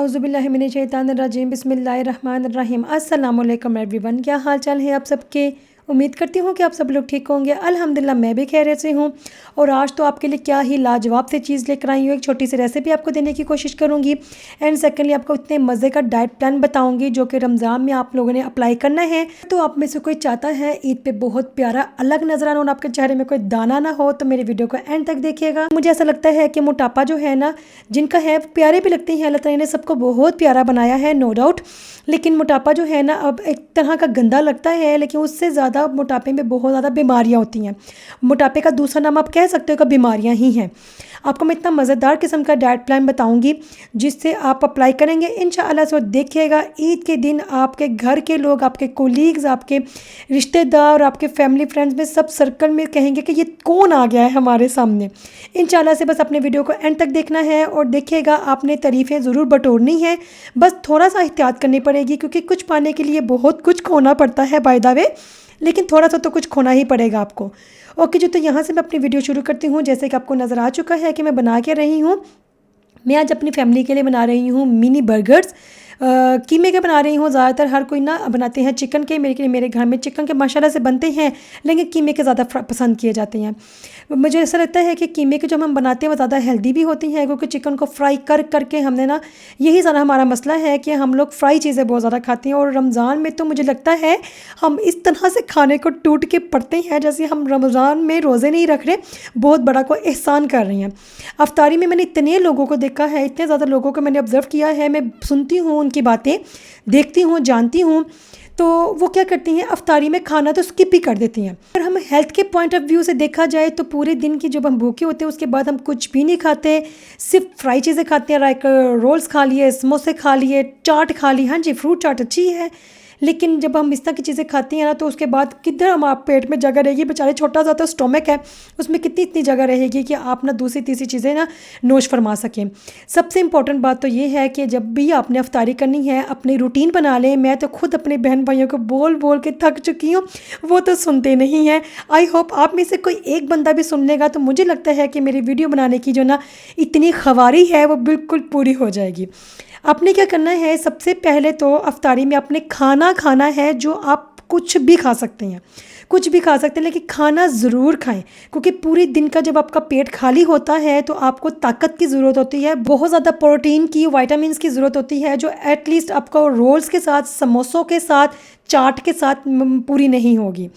औज़ुबिल्लाहिमिनश्शैतानिर्रजीम बिस्मिल्लाहिर्रहमानिर्रहीम। अस्सलाम वालेकुम एवरीवन, क्या हाल चाल है आप सबके। उम्मीद करती हूँ कि आप सब लोग ठीक होंगे। अल्हम्दुलिल्लाह मैं भी खैरियत से हूँ। और आज तो आपके लिए क्या ही लाजवाब से चीज़ लेकर आई हूँ। एक छोटी सी रेसिपी आपको देने की कोशिश करूँगी एंड सेकेंडली आपको इतने मज़े का डाइट प्लान बताऊँगी जो कि रमज़ान में आप लोगों ने अप्लाई करना है। तो आप में से कोई चाहता है ईद पे बहुत प्यारा अलग नजर आना और आपके चेहरे में कोई दाना ना हो तो मेरे वीडियो को एंड तक देखिएगा। मुझे ऐसा लगता है कि मोटापा जो है ना, जिनका है प्यारे भी लगते हैं, अल्लाह ताला ने सबको बहुत प्यारा बनाया है, नो डाउट। लेकिन मोटापा जो है ना अब एक तरह का गंदा लगता है, लेकिन उससे ज़्यादा मोटापे में बहुत ज़्यादा बीमारियां होती हैं। मोटापे का दूसरा नाम आप कह सकते हो कि बीमारियां ही हैं। आपको मैं इतना मज़ेदार किस्म का डाइट प्लान बताऊंगी जिससे आप अप्लाई करेंगे इंशाअल्लाह से। देखिएगा ईद के दिन आपके घर के लोग, आपके कोलीग्स, आपके रिश्तेदार, आपके फैमिली फ्रेंड्स में सब सर्कल में कहेंगे कि ये कौन आ गया है हमारे सामने। इंशाअल्लाह से बस अपने वीडियो को एंड तक देखना है और देखिएगा आपने तारीफ़ें ज़रूर बटोरनी है। बस थोड़ा सा एहतियात करनी पड़ेगी क्योंकि कुछ पाने के लिए बहुत कुछ खोना पड़ता है बाय द वे, लेकिन थोड़ा सा तो कुछ खोना ही पड़ेगा आपको। ओके जी, तो यहाँ से मैं अपनी वीडियो शुरू करती हूँ। जैसे कि आपको नज़र आ चुका है कि मैं बना के रही हूँ, मैं आज अपनी फैमिली के लिए बना रही हूँ मिनी बर्गर्स। कीमे के बना रही हूँ। ज़्यादातर हर कोई ना बनाते हैं चिकन के, मेरे घर में चिकन के माशाल्लाह से बनते हैं, लेकिन कीमे के ज़्यादा पसंद किए जाते हैं। मुझे ऐसा लगता है कि कीमे के जो हम बनाते हैं वो ज़्यादा हेल्दी भी होती हैं क्योंकि चिकन को फ्राई करके हमने ना, यही ज़्यादा हमारा मसला है कि हम लोग फ्राई चीज़ें बहुत ज़्यादा खाते हैं। और रमज़ान में तो मुझे लगता है हम इस तरह से खाने को टूट के पड़ते हैं जैसे हम रमज़ान में रोज़े नहीं रख रहे, बहुत बड़ा को एहसान कर रही हैं। अफ्तारी में मैंने इतने लोगों को देखा है, इतने ज़्यादा लोगों को मैंने ऑब्ज़र्व किया है, मैं सुनती हूँ उनकी बातें, देखती हूँ, जानती हूँ, तो वो क्या करती हैं अफ्तारी में खाना तो स्किप ही कर देती हैं। अगर हम हेल्थ के पॉइंट ऑफ व्यू से देखा जाए तो पूरे दिन की जब हम भूखे होते हैं उसके बाद हम कुछ भी नहीं खाते, सिर्फ फ्राई चीज़ें खाते हैं। लाइक रोल्स खा लिए, समोसे खा लिए, चाट खा ली। हाँ जी, फ्रूट चाट अच्छी है, लेकिन जब हम इस तरह की चीज़ें खाती हैं ना तो उसके बाद किधर हम आप पेट में जगह रहेगी। बेचारे छोटा सा तो स्टोमक है, उसमें कितनी इतनी जगह रहेगी कि आप ना दूसरी तीसरी चीज़ें ना नोश फरमा सकें। सबसे इम्पॉर्टेंट बात तो ये है कि जब भी आपने अफ्तारी करनी है अपनी रूटीन बना लें। मैं तो खुद अपने बहन भाइयों को बोल बोल के थक चुकी हूँ, वो तो सुनते नहीं हैं। आई होप आप में से कोई एक बंदा भी सुन लेगा तो मुझे लगता है कि मेरी वीडियो बनाने की जो ना इतनी ख्वारी है वो बिल्कुल पूरी हो जाएगी। आपने क्या करना है, सबसे पहले तो अफ्तारी में आपने खाना है जो आप कुछ भी खा सकते हैं, कुछ भी खा सकते हैं, लेकिन खाना ज़रूर खाएं क्योंकि पूरे दिन का जब आपका पेट खाली होता है तो आपको ताकत की ज़रूरत होती है, बहुत ज़्यादा प्रोटीन की, विटामिन्स की ज़रूरत होती है जो एटलीस्ट आपको रोल्स के साथ, समोसों के साथ, चाट के साथ पूरी नहीं होगी।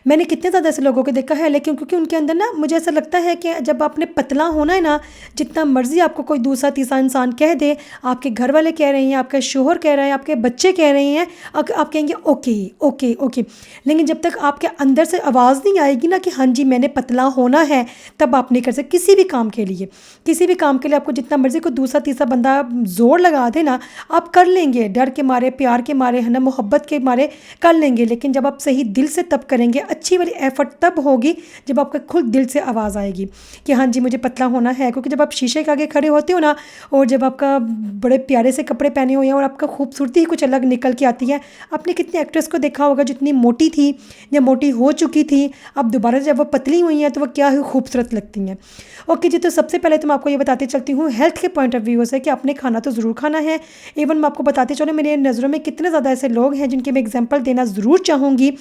मैंने कितने ज़्यादा ऐसे लोगों को देखा है, लेकिन क्योंकि उनके अंदर ना, मुझे ऐसा लगता है कि जब आपने पतला होना है ना, जितना मर्ज़ी आपको कोई दूसरा तीसरा इंसान कह दे, आपके घर वाले कह रहे हैं, आपका शोहर कह रहा है, आपके बच्चे कह रहे हैं, आप कहेंगे ओके ओके ओके, लेकिन जब तक आपके अंदर से आवाज़ नहीं आएगी ना कि हाँ जी मैंने पतला होना है, तब आप नहीं कर सकते किसी भी काम के लिए। किसी भी काम के लिए आपको जितना मर्ज़ी कोई दूसरा तीसरा बंदा ज़ोर लगा दे ना, आप कर लेंगे, डर के मारे, प्यार के मारे, है ना, मोहब्बत के मारे कर लेंगे। लेकिन जब आप सही दिल से तब करेंगे, अच्छी वाली एफर्ट तब होगी जब आपका खुद दिल से आवाज़ आएगी कि हाँ जी मुझे पतला होना है। क्योंकि जब आप शीशे के आगे खड़े होते हो ना और जब आपका बड़े प्यारे से कपड़े पहने हुए हैं और आपका खूबसूरती ही कुछ अलग निकल के आती है। आपने कितनी एक्ट्रेस को देखा होगा जितनी मोटी थी या मोटी हो चुकी थी, अब दोबारा जब वो पतली हुई हैं तो वो क्या ही खूबसूरत लगती हैं। ओके जी, तो सबसे पहले तो मैं आपको ये बताती चलती हूँ हेल्थ के पॉइंट ऑफ व्यू से कि आपने खाना तो ज़रूर खाना है। इवन मैं आपको बताते चलो मेरे नज़रों में कितने ज़्यादा ऐसे लोग हैं जिनके मैं एग्जांपल देना ज़रूर चाहूँगी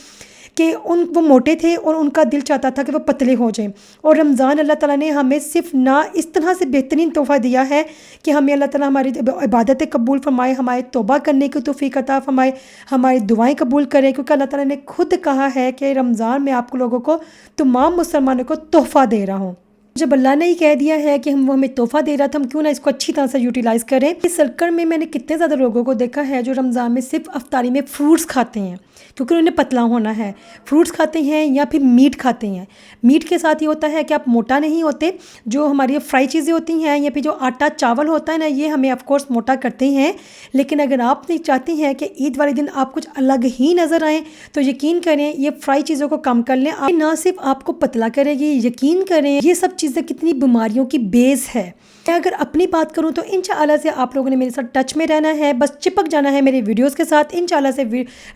कि वो मोटे थे और उनका दिल चाहता था कि वो पतले हो जाएं। और रमज़ान अल्लाह ताला ने हमें सिर्फ ना इस तरह से बेहतरीन तोहफ़ा दिया है कि हमें अल्लाह ताला हमारी इबादतें कबूल फरमाए, हमारे तौबा करने की तौफीक अता फरमाए, हमारी दुआएं कबूल करे। क्योंकि अल्लाह ताला ने खुद कहा है कि रमज़ान में आप लोगों को, तमाम मुसलमानों को तोहफ़ा दे रहा हूँ। जब अल्लाह ने ही कह दिया है कि वो हमें तोहफ़ा दे रहा था, हम क्यों ना इसको अच्छी तरह से यूटिलाइज़ करें। इस सर्कल में मैंने कितने ज़्यादा लोगों को देखा है जो रमज़ान में सिर्फ अफ्तारी में फ्रूट्स खाते हैं क्योंकि उन्हें पतला होना है। फ्रूट्स खाते हैं या फिर मीट खाते हैं। मीट के साथ ये होता है कि आप मोटा नहीं होते। जो हमारी फ्राई चीज़ें होती हैं या फिर जो आटा चावल होता है ना, ये हमें ऑफकोर्स मोटा करते हैं। लेकिन अगर आप नहीं चाहते हैं कि ईद वाले दिन आप कुछ अलग ही नज़र आएँ तो यकीन करें ये फ्राई चीज़ों को कम कर लें। ना सिर्फ आपको पतला करेगी, यकीन करें ये सब चीज़ें कितनी बीमारियों की बेस है। अगर अपनी बात करूँ तो इंशाअल्लाह से आप लोगों ने मेरे साथ टच में रहना है, बस चिपक जाना है मेरे वीडियोस के साथ। इंशाअल्लाह से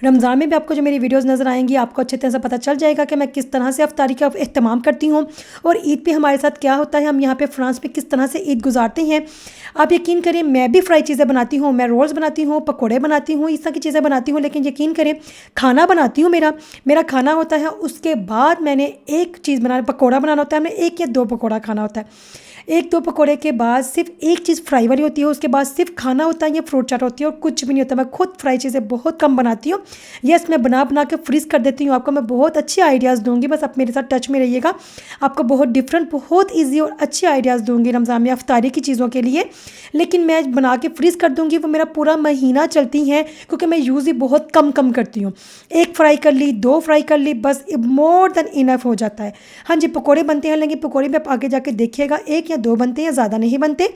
रमज़ान में भी आपको जो मेरी वीडियोस नज़र आएंगी आपको अच्छी तरह से पता चल जाएगा कि मैं किस तरह से इफ्तारी का एहतमाम करती हूँ और ईद पे हमारे साथ क्या होता है, हम यहाँ पे फ्रांस में किस तरह से ईद गुजारते हैं। आप यकीन करें मैं भी फ्राई चीज़ें बनाती हूँ, मैं रोल्स बनाती हूँ, पकौड़े बनाती हूँ, इस तरह की चीज़ें बनाती हूँ, लेकिन यकीन करें खाना बनाती हूँ मेरा खाना होता है। उसके बाद मैंने एक चीज़ बनाना, पकौड़ा बनाना होता है, हमें 1 या 2 पकौड़ा खाना होता है। 1-2 पकौड़े के बाद सिर्फ एक चीज़ फ्राई वाली होती है, उसके बाद सिर्फ खाना होता है या फ्रूट चाट होती है और कुछ भी नहीं होता। मैं खुद फ्राई चीज़ें बहुत कम बनाती हूँ। यस, मैं बना के फ्रीज़ कर देती हूँ। आपको मैं बहुत अच्छे आइडियाज़ दूँगी, बस आप मेरे साथ टच में रहिएगा। आपको बहुत डिफरेंट, बहुत ईजी और अच्छे आइडियाज़ दूँगी रमज़ान में इफ्तारी की चीज़ों के लिए। लेकिन मैं बना के फ्रीज़ कर दूँगी, वो मेरा पूरा महीना चलती हैं क्योंकि मैं यूज़ ही बहुत कम करती हूँ। 1 फ्राई कर ली, 2 फ्राई कर ली, बस मोर देन इनफ हो जाता है। हाँ जी, पकौड़े बनते हैं, लेकिन पकौड़े में आप आगे जाके देखिएगा 1 या 2 बनते हैं, ज़्यादा नहीं बनते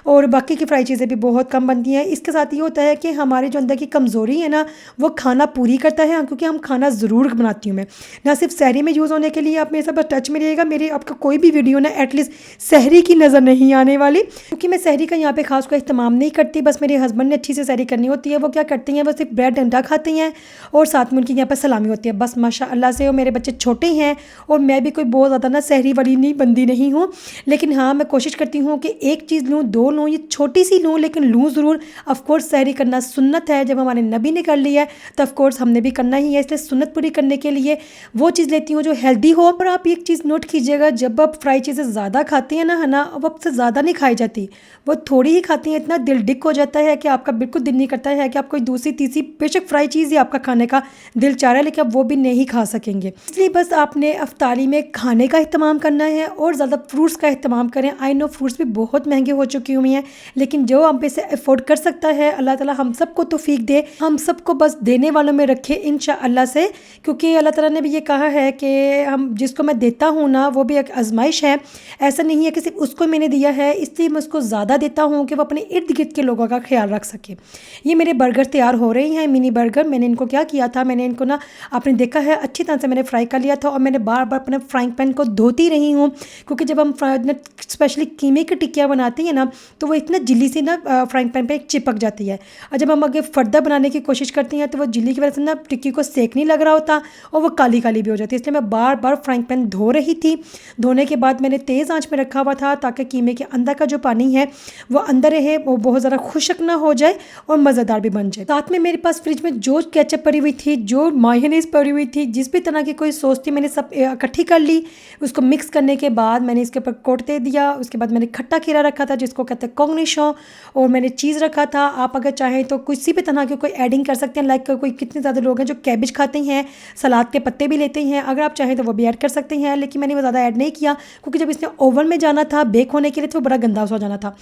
और बाकी की फ्राई चीज़ें भी बहुत कम बनती हैं। इसके साथ ये होता है कि हमारे जो अंदर की कमज़ोरी है ना, वो खाना पूरी करता है, क्योंकि हम खाना ज़रूर बनाती हूँ मैं, ना सिर्फ सहरी में यूज़ होने के लिए। आप मेरे साथ बस टच में रहिएगा, मेरे आपका कोई भी वीडियो ना एटलीस्ट सहरी की नज़र नहीं आने वाली, क्योंकि मैं सहरी का यहाँ पे खास कोई इस्तेमाल नहीं करती। बस मेरे हस्बैंड ने अच्छी से सहरी करनी होती है, वो क्या करती हैं, वो सिर्फ ब्रेड अंडा खाती हैं और साथ में उनकी यहाँ पर सलामी होती है, बस माशाअल्लाह से। और मेरे बच्चे छोटे हैं और मैं भी कोई बहुत ज़्यादा ना सहरी वाली बंदी नहीं हूँ, लेकिन हाँ मैं कोशिश करती हूँ कि एक चीज़ लूँ, 2 लूँ, ये छोटी सी लूँ, लेकिन लूँ ज़रूर। ऑफकोर्स सहरी करना सुन्नत है, जब हमारे नबी ने कर लिया है तो ऑफकोर्स हमने भी करना ही है, इसलिए सुन्नत पूरी करने के लिए वो चीज़ लेती हूँ जो हेल्दी हो। और आप एक चीज़ नोट कीजिएगा, जब आप फ्राई चीज़ें ज़्यादा खाती हैं ना, है ना, अब आपसे ज़्यादा नहीं खाई जाती, वो थोड़ी ही खाती हैं, इतना दिल डिक हो जाता है कि आपका बिल्कुल दिल नहीं करता है कि आप कोई दूसरी तीसरी बेशक फ्राई चीज़ ही आपका खाने का दिल चाह रहा है, लेकिन आप वो भी नहीं खा सकेंगे। इसलिए बस आपने इफ्तारी में खाने का इस्तेमाल करना है और ज़्यादा फ्रूट्स का इस्तेमाल करें। आई नो फ्रूट्स भी बहुत महंगे हो चुकी हुई हैं, लेकिन जो हम पे से अफोर्ड कर सकता है, अल्लाह ताला हम सबको तौफीक दे, हम सबको बस देने वालों में रखे इंशाअल्लाह से, क्योंकि अल्लाह ताला ने भी ये कहा है कि हम जिसको मैं देता हूँ ना, वो भी एक आजमाइश है। ऐसा नहीं है कि सिर्फ उसको मैंने दिया है इसलिए मैं उसको ज़्यादा देता हूँ कि वो अपने इर्द गिर्द के लोगों का ख्याल रख सके। ये मेरे बर्गर तैयार हो रहे हैं, मिनी बर्गर। मैंने इनको क्या किया था, मैंने इनको ना, आपने देखा है, अच्छी तरह से मैंने फ्राई कर लिया था और मैंने बार बार अपने फ्राइंग पैन को धोती रही हूँ, क्योंकि जब हम स्पेशली कीमे की टिक्कियाँ बनाते हैं ना, तो वो इतना जिली सी ना फ्राइंग पैन पे चिपक जाती है, और जब हम आगे फर्दा बनाने की कोशिश करते हैं तो वो जिली की वजह से ना टिक्की को सेक नहीं लग रहा होता और वो काली काली भी हो जाती है। इसलिए मैं बार बार फ्राइंग पैन धो रही थी। धोने के बाद मैंने तेज़ आंच में रखा हुआ था ताकि कीमे के अंदर का जो पानी है वो अंदर रहे, वो बहुत ज़्यादा खुशक ना हो जाए और मज़ेदार भी बन जाए। साथ में मेरे पास फ्रिज में जो केचप पड़ी हुई थी, जो मायोनीज़ पड़ी हुई थी, जिस भी तरह की कोई सॉस थी, मैंने सब इकट्ठी कर ली। उसको मिक्स करने के बाद मैंने इसके ऊपर कोट दे दिया। उसके बाद मैंने खट्टा खीरा रखा था जिसको कहते हैं कॉर्निशो, और मैंने चीज़ रखा था। आप अगर चाहें तो किसी भी तरह के कोई एडिंग कर सकते हैं, लाइक कोई कितने ज़्यादा लोग हैं जो कैबेज खाते हैं, सलाद के पत्ते भी लेते हैं, अगर आप चाहें तो वो भी ऐड कर सकते हैं, लेकिन मैंने वो ज़्यादा ऐड नहीं किया क्योंकि जब इसने ओवन में जाना था बेक होने के लिए तो बड़ा गंदा हो जाना था।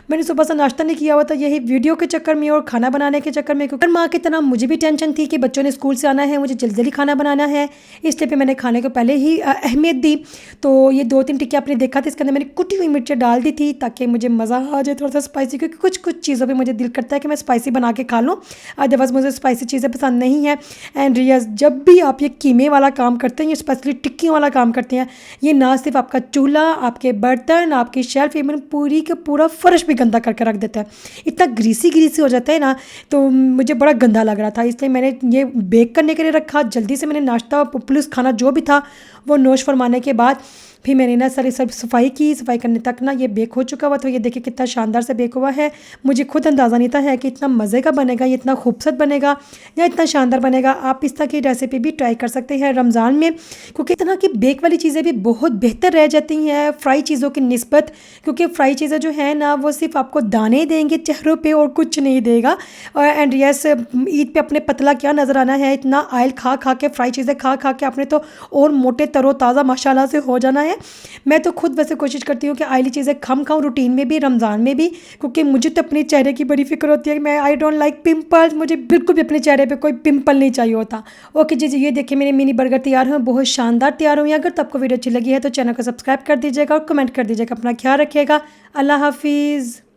मैंने सुबह से नाश्ता नहीं किया हुआ था, यही वीडियो के चक्कर में और खाना बनाने के चक्कर में, क्योंकि माँ की तरह मुझे भी टेंशन थी कि बच्चों ने स्कूल से आना है, मुझे जल्दी जल्दी खाना बनाना है, इसलिए फिर मैंने खाने को पहले ही अहमियत दी। तो ये 2-3 टिक्की आपने देखा था, इसके अंदर मैंने कुटी हुई मिर्चें डाल दी थी ताकि मुझे मज़ा आ जाए थोड़ा सा स्पाइसी, क्योंकि कुछ चीज़ों पे मुझे दिल करता है कि मैं स्पाइसी बना के खा लूँ, अदरवाइज़ मुझे स्पाइसी चीज़ें पसंद नहीं है। एंड रियस, जब भी आप ये कीमे वाला काम करते हैं, ये स्पेशली टिक्कियों वाला काम करते हैं, ये ना सिर्फ आपका चूल्हा, आपके बर्तन, आपकी शेल्फ, इवन पूरी का पूरा फर्श भी गंदा करके रख देता है। इतना ग्रीसी हो जाता है ना, तो मुझे बड़ा गंदा लग रहा था, इसलिए मैंने ये बेक करने के लिए रखा। जल्दी से मैंने नाश्ता प्लस खाना जो भी था वो नोश फरमाने के बाद फिर मैंने ना सारी सब सफाई की। सफाई करने तक ना ये बेक हो चुका हुआ, तो ये देखिए कितना शानदार से बेक हुआ है। मुझे खुद अंदाज़ा नहीं था है कि इतना मज़े का बनेगा, ये इतना खूबसूरत बनेगा या इतना शानदार बनेगा। आप इस तरह की रेसिपी भी ट्राई कर सकते हैं रमज़ान में, क्योंकि इस तरह की बेक वाली चीज़ें भी बहुत बेहतर रह जाती हैं फ्राई चीज़ों की निस्बत, क्योंकि फ्राई चीज़ें जो है ना वो सिर्फ आपको दाने देंगे चेहरों पर और कुछ नहीं देगा। और एंड यस, ईद पे अपने पतला क्या नज़र आना है, इतना ऑयल खा खा के, फ्राई चीज़ें खा खा के आपने तो और मोटे तरोताज़ा माशाल्लाह से हो जाना है। मैं तो खुद वैसे कोशिश करती हूँ कि ऑयली चीज़ें कम खाऊं, रूटीन में भी, रमज़ान में भी, क्योंकि मुझे तो अपने चेहरे की बड़ी फिक्र होती है कि मैं आई डोंट लाइक पिंपल्स, मुझे बिल्कुल भी अपने चेहरे पे कोई पिंपल नहीं चाहिए होता। ओके जी, ये देखिए मेरे मिनी बर्गर तैयार हैं, बहुत शानदार तैयार हुई हैं। अगर तो आपको वीडियो अच्छी लगी है तो चैनल को सब्सक्राइब कर दीजिएगा और कमेंट कर दीजिएगा। अपना ख्याल रखिएगा। अल्लाह हाफिज़।